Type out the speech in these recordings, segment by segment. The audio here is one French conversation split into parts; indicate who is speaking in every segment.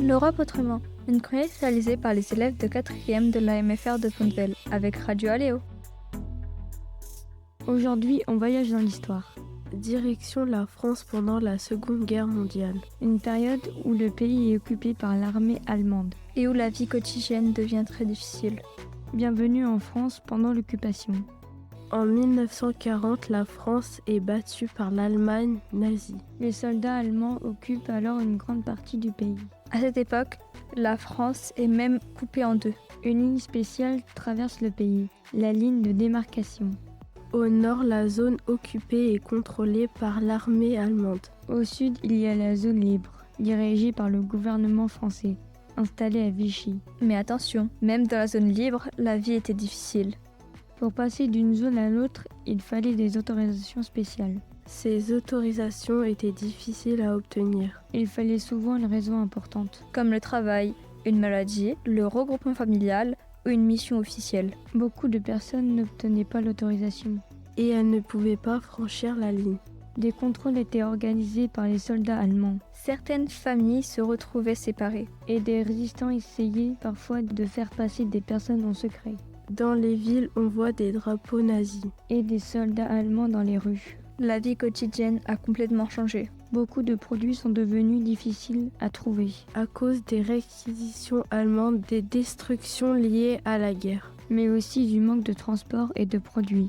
Speaker 1: L'Europe autrement, une chronique réalisée par les élèves de 4e de l'AMFR de Pont-de-Vel avec Radio Aléo.
Speaker 2: Aujourd'hui, on voyage dans l'histoire.
Speaker 3: Direction la France pendant la Seconde Guerre mondiale.
Speaker 2: Une période où le pays est occupé par l'armée allemande.
Speaker 1: Et où la vie quotidienne devient très difficile.
Speaker 2: Bienvenue en France pendant l'occupation.
Speaker 3: En 1940, la France est battue par l'Allemagne nazie.
Speaker 2: Les soldats allemands occupent alors une grande partie du pays.
Speaker 1: À cette époque, la France est même coupée en deux.
Speaker 2: Une ligne spéciale traverse le pays, la ligne de démarcation.
Speaker 3: Au nord, la zone occupée est contrôlée par l'armée allemande.
Speaker 2: Au sud, il y a la zone libre, dirigée par le gouvernement français, installé à Vichy.
Speaker 1: Mais attention, même dans la zone libre, la vie était difficile.
Speaker 2: Pour passer d'une zone à l'autre, il fallait des autorisations spéciales.
Speaker 3: Ces autorisations étaient difficiles à obtenir.
Speaker 2: Il fallait souvent une raison importante.
Speaker 1: Comme le travail, une maladie, le regroupement familial ou une mission officielle.
Speaker 2: Beaucoup de personnes n'obtenaient pas l'autorisation.
Speaker 3: Et elles ne pouvaient pas franchir la ligne.
Speaker 2: Des contrôles étaient organisés par les soldats allemands.
Speaker 1: Certaines familles se retrouvaient séparées.
Speaker 2: Et des résistants essayaient parfois de faire passer des personnes en secret.
Speaker 3: Dans les villes, on voit des drapeaux nazis.
Speaker 2: Et des soldats allemands dans les rues.
Speaker 1: La vie quotidienne a complètement changé.
Speaker 2: Beaucoup de produits sont devenus difficiles à trouver.
Speaker 3: À cause des réquisitions allemandes, des destructions liées à la guerre.
Speaker 2: Mais aussi du manque de transport et de produits.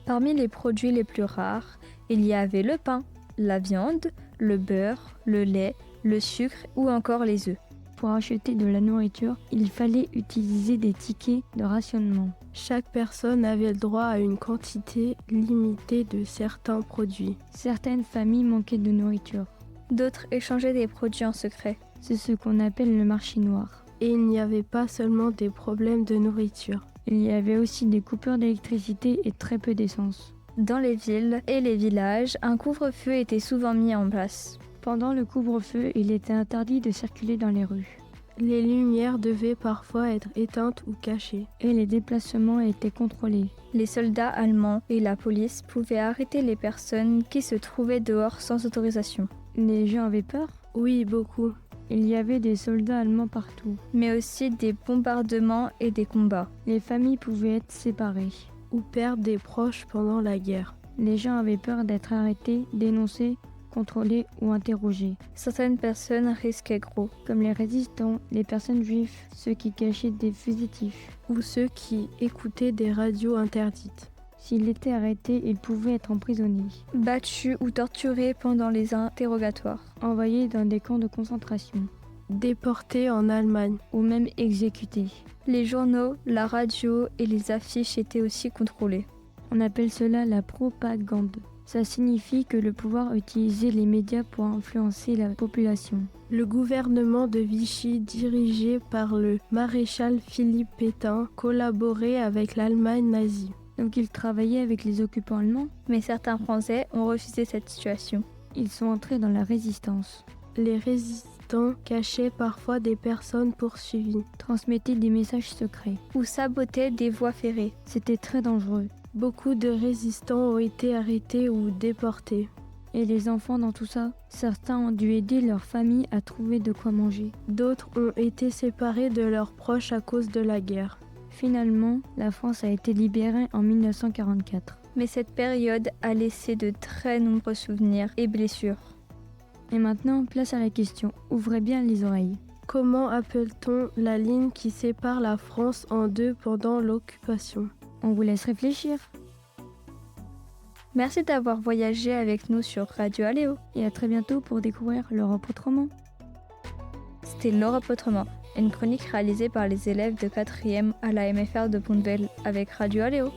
Speaker 1: Parmi les produits les plus rares, il y avait le pain, la viande, le beurre, le lait, le sucre ou encore les œufs.
Speaker 2: Pour acheter de la nourriture, il fallait utiliser des tickets de rationnement.
Speaker 3: Chaque personne avait le droit à une quantité limitée de certains produits.
Speaker 2: Certaines familles manquaient de nourriture.
Speaker 1: D'autres échangeaient des produits en secret.
Speaker 2: C'est ce qu'on appelle le marché noir.
Speaker 3: Et il n'y avait pas seulement des problèmes de nourriture.
Speaker 2: Il y avait aussi des coupures d'électricité et très peu d'essence.
Speaker 1: Dans les villes et les villages, un couvre-feu était souvent mis en place.
Speaker 2: Pendant le couvre-feu, il était interdit de circuler dans les rues.
Speaker 3: Les lumières devaient parfois être éteintes ou cachées.
Speaker 2: Et les déplacements étaient contrôlés.
Speaker 1: Les soldats allemands et la police pouvaient arrêter les personnes qui se trouvaient dehors sans autorisation.
Speaker 2: Les gens avaient peur ?
Speaker 3: Oui, beaucoup.
Speaker 2: Il y avait des soldats allemands partout.
Speaker 1: Mais aussi des bombardements et des combats.
Speaker 2: Les familles pouvaient être séparées.
Speaker 3: Ou perdre des proches pendant la guerre.
Speaker 2: Les gens avaient peur d'être arrêtés, dénoncés, contrôlés ou interrogés.
Speaker 1: Certaines personnes risquaient gros.
Speaker 2: Comme les résistants, les personnes juives, ceux qui cachaient des fugitifs.
Speaker 3: Ou ceux qui écoutaient des radios interdites.
Speaker 2: S'ils étaient arrêtés, ils pouvaient être emprisonnés.
Speaker 1: Battus ou torturés pendant les interrogatoires.
Speaker 2: Envoyés dans des camps de concentration.
Speaker 3: Déportés en Allemagne.
Speaker 2: Ou même exécutés.
Speaker 1: Les journaux, la radio et les affiches étaient aussi contrôlés.
Speaker 2: On appelle cela la propagande. Ça signifie que le pouvoir utilisait les médias pour influencer la population.
Speaker 3: Le gouvernement de Vichy, dirigé par le maréchal Philippe Pétain, collaborait avec l'Allemagne nazie.
Speaker 2: Donc ils travaillaient avec les occupants allemands.
Speaker 1: Mais certains Français ont refusé cette situation.
Speaker 2: Ils sont entrés dans la résistance.
Speaker 3: Les résistants cachaient parfois des personnes poursuivies.
Speaker 2: Transmettaient des messages secrets.
Speaker 1: Ou sabotaient des voies ferrées.
Speaker 2: C'était très dangereux.
Speaker 3: Beaucoup de résistants ont été arrêtés ou déportés.
Speaker 2: Et les enfants dans tout ça, certains ont dû aider leur famille à trouver de quoi manger.
Speaker 3: D'autres ont été séparés de leurs proches à cause de la guerre.
Speaker 2: Finalement, la France a été libérée en 1944.
Speaker 1: Mais cette période a laissé de très nombreux souvenirs et blessures.
Speaker 2: Et maintenant, place à la question. Ouvrez bien les oreilles.
Speaker 3: Comment appelle-t-on la ligne qui sépare la France en deux pendant l'occupation ?
Speaker 2: On vous laisse réfléchir.
Speaker 1: Merci d'avoir voyagé avec nous sur Radio Aléo.
Speaker 2: Et à très bientôt pour découvrir l'Europe autrement.
Speaker 1: C'était l'Europe autrement, une chronique réalisée par les élèves de 4e à la MFR de Pont-de-Vel avec Radio Aléo.